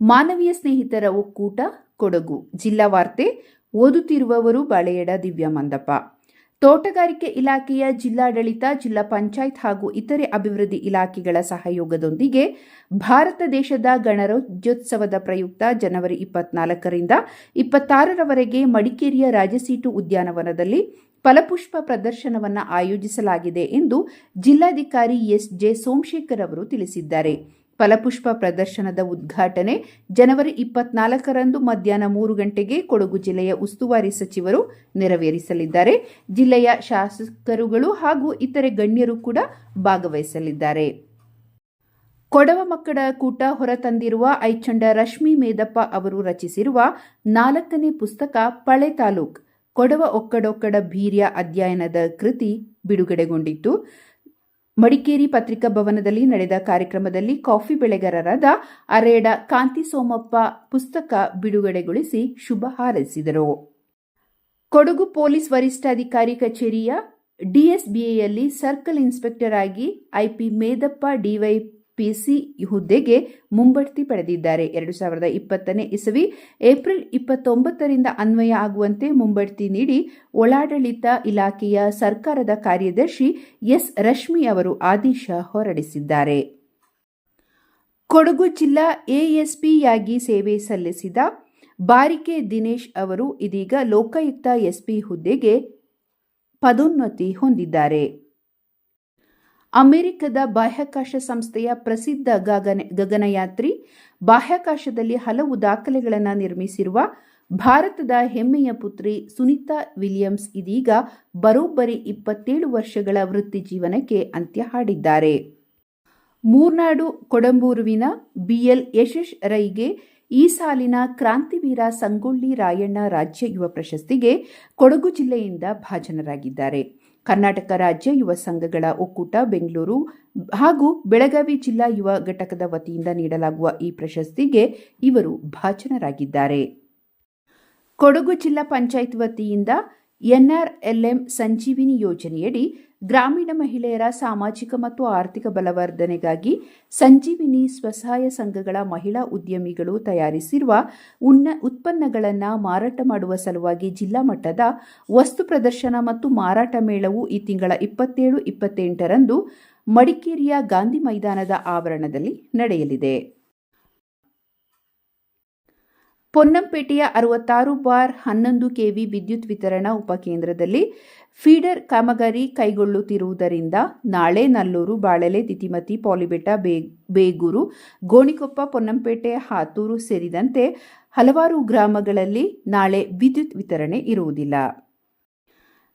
ಮಾನವೀಯ ಸ್ನೇಹಿತರ ಒಕ್ಕೂಟ ಕೊಡಗು. ಜಿಲ್ಲಾ ವಾರ್ತೆ ಓದುತ್ತಿರುವವರು ಬಾಳೆಯಡ ದಿವ್ಯಾ ಮಂದಪ್ಪ. ತೋಟಗಾರಿಕೆ ಇಲಾಖೆಯ ಜಿಲ್ಲಾಡಳಿತ, ಜಿಲ್ಲಾ ಪಂಚಾಯತ್ ಹಾಗೂ ಇತರೆ ಅಭಿವೃದ್ಧಿ ಇಲಾಖೆಗಳ ಸಹಯೋಗದೊಂದಿಗೆ ಭಾರತ ದೇಶದ ಗಣರಾಜ್ಯೋತ್ಸವದ ಪ್ರಯುಕ್ತ ಜನವರಿ 24ರಿಂದ 26ರವರೆಗೆ ಮಡಿಕೇರಿಯ ರಾಜಸೀಟು ಉದ್ಯಾನವನದಲ್ಲಿ ಫಲಪುಷ್ಪ ಪ್ರದರ್ಶನವನ್ನು ಆಯೋಜಿಸಲಾಗಿದೆ ಎಂದು ಜಿಲ್ಲಾಧಿಕಾರಿ ಎಸ್.ಜೆ. ಸೋಮಶೇಖರ್ ಅವರು ತಿಳಿಸಿದ್ದಾರೆ. ಫಲಪುಷ್ಪ ಪ್ರದರ್ಶನದ ಉದ್ಘಾಟನೆ ಜನವರಿ 24ರಂದು ಮಧ್ಯಾಹ್ನ 3 ಗಂಟೆಗೆ ಕೊಡಗು ಜಿಲ್ಲೆಯ ಉಸ್ತುವಾರಿ ಸಚಿವರು ನೆರವೇರಿಸಲಿದ್ದಾರೆ. ಜಿಲ್ಲೆಯ ಶಾಸಕರುಗಳು ಹಾಗೂ ಇತರೆ ಗಣ್ಯರು ಕೂಡ ಭಾಗವಹಿಸಲಿದ್ದಾರೆ. ಕೊಡವ ಮಕ್ಕಳ ಕೂಟ ಹೊರತಂದಿರುವ ಐಚಂಡ ರಶ್ಮಿ ಮೇದಪ್ಪ ಅವರು ರಚಿಸಿರುವ 4ನೇ ಪುಸ್ತಕ ಪಳೆ ತಾಲೂಕ್ ಕೊಡವ ಒಕ್ಕಡೊಕ್ಕಡ ಬೀರ್ಯ ಅಧ್ಯಯನದ ಕೃತಿ ಬಿಡುಗಡೆಗೊಂಡಿತ್ತು. ಮಡಿಕೇರಿ ಪತ್ರಿಕಾ ಭವನದಲ್ಲಿ ನಡೆದ ಕಾರ್ಯಕ್ರಮದಲ್ಲಿ ಕಾಫಿ ಬೆಳೆಗಾರರಾದ ಅರೇಡ ಕಾಂತಿ ಸೋಮಪ್ಪ ಪುಸ್ತಕ ಬಿಡುಗಡೆಗೊಳಿಸಿ ಶುಭ ಹಾರೈಸಿದರು. ಕೊಡಗು ಪೊಲೀಸ್ ವರಿಷ್ಠಾಧಿಕಾರಿ ಕಚೇರಿಯ ಡಿಎಸ್ಬಿಎಯಲ್ಲಿ ಸರ್ಕಲ್ ಇನ್ಸ್ಪೆಕ್ಟರ್ ಆಗಿ ಐಪಿ ಮೇದಪ್ಪ ಡಿವೈಪಿಸಿ ಹುದ್ದೆಗೆ ಮುಂಬಡ್ತಿ ಪಡೆದಿದ್ದಾರೆ. 2020ನೇ ಇಸವಿ ಏಪ್ರಿಲ್ 29ರಿಂದ ಅನ್ವಯ ಆಗುವಂತೆ ಮುಂಬಡ್ತಿ ನೀಡಿ ಒಳಾಡಳಿತ ಇಲಾಖೆಯ ಸರ್ಕಾರದ ಕಾರ್ಯದರ್ಶಿ ಎಸ್. ರಶ್ಮಿ ಅವರು ಆದೇಶ ಹೊರಡಿಸಿದ್ದಾರೆ. ಕೊಡಗು ಜಿಲ್ಲಾ ಎಎಸ್ಪಿಯಾಗಿ ಸೇವೆ ಸಲ್ಲಿಸಿದ ಬಾರಿಕೆ ದಿನೇಶ್ ಅವರು ಇದೀಗ ಲೋಕಾಯುಕ್ತ ಎಸ್ಪಿ ಹುದ್ದೆಗೆ ಪದೋನ್ನತಿ ಹೊಂದಿದ್ದಾರೆ. ಅಮೆರಿಕದ ಬಾಹ್ಯಾಕಾಶ ಸಂಸ್ಥೆಯ ಪ್ರಸಿದ್ಧ ಗಗನಯಾತ್ರಿ, ಬಾಹ್ಯಾಕಾಶದಲ್ಲಿ ಹಲವು ದಾಖಲೆಗಳನ್ನು ನಿರ್ಮಿಸಿರುವ ಭಾರತದ ಹೆಮ್ಮೆಯ ಪುತ್ರಿ ಸುನೀತಾ ವಿಲಿಯಮ್ಸ್ ಇದೀಗ ಬರೋಬ್ಬರಿ 27 ವರ್ಷಗಳ ವೃತ್ತಿ ಜೀವನಕ್ಕೆ ಅಂತ್ಯ ಹಾಡಿದ್ದಾರೆ. ಮೂರ್ನಾಡು ಕೊಡಂಬೂರುವಿನ ಬಿಎಲ್ ಯಶಸ್ ರೈಗೆ ಈ ಸಾಲಿನ ಕ್ರಾಂತಿವೀರ ಸಂಗೊಳ್ಳಿ ರಾಯಣ್ಣ ರಾಜ್ಯ ಯುವ ಪ್ರಶಸ್ತಿಗೆ ಕೊಡಗು ಜಿಲ್ಲೆಯಿಂದ ಭಾಜನರಾಗಿದ್ದಾರೆ. ಕರ್ನಾಟಕ ರಾಜ್ಯ ಯುವ ಸಂಘಗಳ ಒಕ್ಕೂಟ ಬೆಂಗಳೂರು ಹಾಗೂ ಬೆಳಗಾವಿ ಜಿಲ್ಲಾ ಯುವ ಘಟಕದ ವತಿಯಿಂದ ನೀಡಲಾಗುವ ಈ ಪ್ರಶಸ್ತಿಗೆ ಇವರು ಭಾಜನರಾಗಿದ್ದಾರೆ. ಕೊಡಗು ಜಿಲ್ಲಾ ಪಂಚಾಯತ್ ವತಿಯಿಂದ ಎನ್ಆರ್ಎಲ್ಎಂ ಸಂಜೀವಿನಿ ಯೋಜನೆಯಡಿ ಗ್ರಾಮೀಣ ಮಹಿಳೆಯರ ಸಾಮಾಜಿಕ ಮತ್ತು ಆರ್ಥಿಕ ಬಲವರ್ಧನೆಗಾಗಿ ಸಂಜೀವಿನಿ ಸ್ವಸಹಾಯ ಸಂಘಗಳ ಮಹಿಳಾ ಉದ್ಯಮಿಗಳು ತಯಾರಿಸಿರುವ ಉತ್ಪನ್ನಗಳನ್ನು ಮಾರಾಟ ಮಾಡುವ ಸಲುವಾಗಿ ಜಿಲ್ಲಾ ಮಟ್ಟದ ವಸ್ತು ಪ್ರದರ್ಶನ ಮತ್ತು ಮಾರಾಟ ಮೇಳವು ಈ ತಿಂಗಳ 27, 28ರಂದು ಮಡಿಕೇರಿಯ ಗಾಂಧಿ ಮೈದಾನದ ಆವರಣದಲ್ಲಿ ನಡೆಯಲಿದೆ. ಪೊನ್ನಂಪೇಟೆಯ 66/11 ಕೆವಿ ವಿದ್ಯುತ್ ವಿತರಣಾ ಉಪಕೇಂದ್ರದಲ್ಲಿ ಫೀಡರ್ ಕಾಮಗಾರಿ ಕೈಗೊಳ್ಳುತ್ತಿರುವುದರಿಂದ ನಾಳೆ ನಲ್ಲೂರು, ಬಾಳೆಲೆ, ತಿತಿಮತಿ, ಪಾಲಿಬೆಟ್ಟ, ಬೇಗೂರು, ಗೋಣಿಕೊಪ್ಪ, ಪೊನ್ನಂಪೇಟೆ, ಹಾತೂರು ಸೇರಿದಂತೆ ಹಲವಾರು ಗ್ರಾಮಗಳಲ್ಲಿ ನಾಳೆ ವಿದ್ಯುತ್ ವಿತರಣೆ ಇರುವುದಿಲ್ಲ.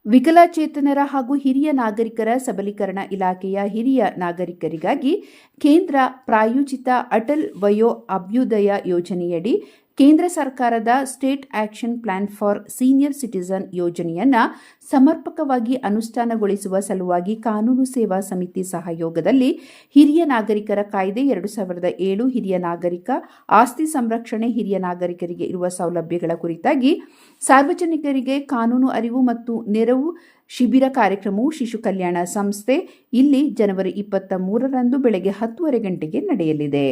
ವಿಕಲಚೇತನರ ಹಾಗೂ ಹಿರಿಯ ನಾಗರಿಕರ ಸಬಲೀಕರಣ ಇಲಾಖೆಯ ಹಿರಿಯ ನಾಗರಿಕರಿಗಾಗಿ ಕೇಂದ್ರ ಪ್ರಾಯೋಜಿತ ಅಟಲ್ ವಯೋ ಅಭ್ಯುದಯ ಯೋಜನೆಯಡಿ ಕೇಂದ್ರ ಸರ್ಕಾರದ state action plan for senior citizen ಯೋಜನೆಯನ್ನು ಸಮರ್ಪಕವಾಗಿ ಅನುಷ್ಠಾನಗೊಳಿಸುವ ಸಲುವಾಗಿ ಕಾನೂನು ಸೇವಾ ಸಮಿತಿ ಸಹಯೋಗದಲ್ಲಿ ಹಿರಿಯ ನಾಗರಿಕರ ಕಾಯ್ದೆ 2007, ಹಿರಿಯ ನಾಗರಿಕ ಆಸ್ತಿ ಸಂರಕ್ಷಣೆ, ಹಿರಿಯ ನಾಗರಿಕರಿಗೆ ಇರುವ ಸೌಲಭ್ಯಗಳ ಕುರಿತಾಗಿ ಸಾರ್ವಜನಿಕರಿಗೆ ಕಾನೂನು ಅರಿವು ಮತ್ತು ನೆರವು ಶಿಬಿರ ಕಾರ್ಯಕ್ರಮವು ಶಿಶು ಕಲ್ಯಾಣ ಸಂಸ್ಥೆ ಇಲ್ಲಿ ಜನವರಿ 23ರಂದು ಬೆಳಗ್ಗೆ 10:30 ಗಂಟೆಗೆ ನಡೆಯಲಿದೆ.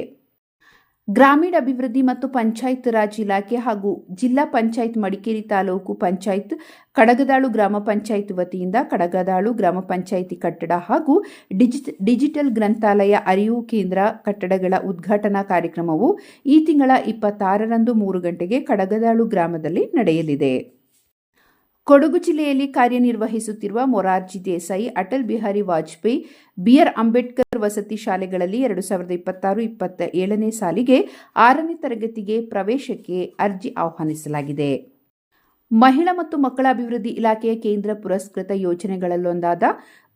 ಗ್ರಾಮೀಣಾಭಿವೃದ್ಧಿ ಮತ್ತು ಪಂಚಾಯತ್ ರಾಜ್ ಇಲಾಖೆ ಹಾಗೂ ಜಿಲ್ಲಾ ಪಂಚಾಯತ್ ಮಡಿಕೇರಿ ತಾಲೂಕು ಪಂಚಾಯತ್ ಕಡಗದಾಳು ಗ್ರಾಮ ಪಂಚಾಯತ್ ವತಿಯಿಂದ ಕಡಗದಾಳು ಗ್ರಾಮ ಪಂಚಾಯಿತಿ ಕಟ್ಟಡ ಹಾಗೂ ಡಿಜಿಟಲ್ ಗ್ರಂಥಾಲಯ ಅರಿವು ಕೇಂದ್ರ ಕಟ್ಟಡಗಳ ಉದ್ಘಾಟನಾ ಕಾರ್ಯಕ್ರಮವು ಈ ತಿಂಗಳ 26ರಂದು 3 ಗಂಟೆಗೆ ಕಡಗದಾಳು ಗ್ರಾಮದಲ್ಲಿ ನಡೆಯಲಿದೆ. ಕೊಡಗು ಜಿಲ್ಲೆಯಲ್ಲಿ ಕಾರ್ಯನಿರ್ವಹಿಸುತ್ತಿರುವ ಮೊರಾರ್ಜಿ ದೇಸಾಯಿ, ಅಟಲ್ ಬಿಹಾರಿ ವಾಜಪೇಯಿ, ಬಿಆರ್ ಅಂಬೇಡ್ಕರ್ ವಸತಿ ಶಾಲೆಗಳಲ್ಲಿ 2026-27ನೇ ಸಾಲಿಗೆ 6ನೇ ತರಗತಿಗೆ ಪ್ರವೇಶಕ್ಕೆ ಅರ್ಜಿ ಆಹ್ವಾನಿಸಲಾಗಿದೆ. ಮಹಿಳಾ ಮತ್ತು ಮಕ್ಕಳ ಅಭಿವೃದ್ಧಿ ಇಲಾಖೆಯ ಕೇಂದ್ರ ಪುರಸ್ಕೃತ ಯೋಜನೆಗಳಲ್ಲೊಂದಾದ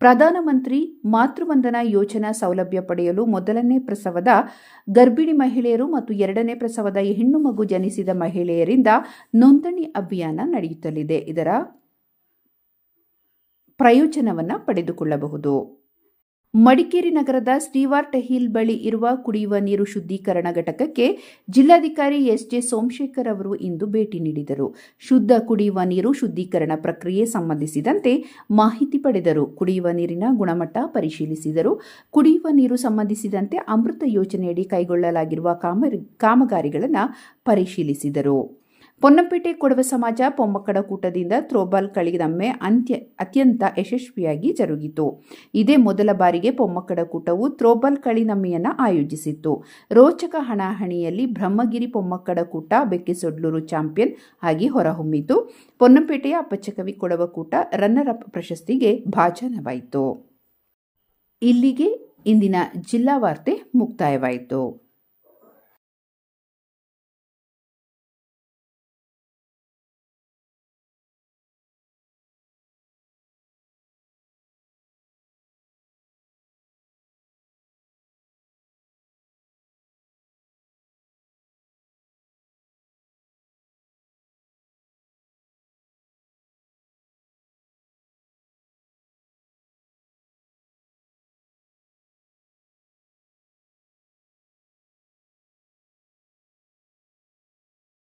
ಪ್ರಧಾನಮಂತ್ರಿ ಮಾತೃವಂದನಾ ಯೋಜನಾ ಸೌಲಭ್ಯ ಪಡೆಯಲು ಮೊದಲನೇ ಪ್ರಸವದ ಗರ್ಭಿಣಿ ಮಹಿಳೆಯರು ಮತ್ತು 2ನೇ ಪ್ರಸವದ ಹೆಣ್ಣು ಮಗು ಜನಿಸಿದ ಮಹಿಳೆಯರಿಂದ ನೋಂದಣಿ ಅಭಿಯಾನ ನಡೆಯುತ್ತಲಿದೆ. ಇದರ ಪ್ರಯೋಜನವನ್ನು ಪಡೆದುಕೊಳ್ಳಬಹುದು. ಮಡಿಕೇರಿ ನಗರದ ಸ್ಟೀವಾರ್ಟ್ ಹಿಲ್ ಬಳಿ ಇರುವ ಕುಡಿಯುವ ನೀರು ಶುದ್ಧೀಕರಣ ಘಟಕಕ್ಕೆ ಜಿಲ್ಲಾಧಿಕಾರಿ ಎಸ್ಜೆ ಸೋಮಶೇಖರ್ ಅವರು ಇಂದು ಭೇಟಿ ನೀಡಿದರು. ಶುದ್ಧ ಕುಡಿಯುವ ನೀರು ಶುದ್ಧೀಕರಣ ಪ್ರಕ್ರಿಯೆ ಸಂಬಂಧಿಸಿದಂತೆ ಮಾಹಿತಿ ಪಡೆದರು. ಕುಡಿಯುವ ನೀರಿನ ಗುಣಮಟ್ಟ ಪರಿಶೀಲಿಸಿದರು. ಕುಡಿಯುವ ನೀರು ಸಂಬಂಧಿಸಿದಂತೆ ಅಮೃತ ಯೋಜನೆಯಡಿ ಕೈಗೊಳ್ಳಲಾಗಿರುವ ಕಾಮಗಾರಿಗಳನ್ನು ಪರಿಶೀಲಿಸಿದರು. ಪೊನ್ನಂಪೇಟೆ ಕೊಡವ ಸಮಾಜ ಪೊಮ್ಮಕ್ಕಳ ಕೂಟದಿಂದ ಥ್ರೋಬಾಲ್ ಕಳಿದೊಮ್ಮೆ ಅತ್ಯಂತ ಯಶಸ್ವಿಯಾಗಿ ಜರುಗಿತು. ಇದೇ ಮೊದಲ ಬಾರಿಗೆ ಪೊಮ್ಮಕ್ಕಳ ಕೂಟವು ಥ್ರೋಬಾಲ್ ಕಳಿನಮ್ಮೆಯನ್ನು ಆಯೋಜಿಸಿತ್ತು. ರೋಚಕ ಹಣಾಹಣಿಯಲ್ಲಿ ಬ್ರಹ್ಮಗಿರಿ ಪೊಮ್ಮಕ್ಕಳ ಕೂಟ ಬೆಕ್ಕೆಸೊಡ್ಲೂರು ಚಾಂಪಿಯನ್ ಆಗಿ ಹೊರಹೊಮ್ಮಿತು. ಪೊನ್ನಂಪೇಟೆಯ ಅಪ್ಪಚ್ಚಕವಿ ಕೊಡವ ಕೂಟ ರನ್ನರ್ ಅಪ್ ಪ್ರಶಸ್ತಿಗೆ ಭಾಜನವಾಯಿತು. ಇಲ್ಲಿಗೆ ಇಂದಿನ ಜಿಲ್ಲಾ ವಾರ್ತೆ ಮುಕ್ತಾಯವಾಯಿತು.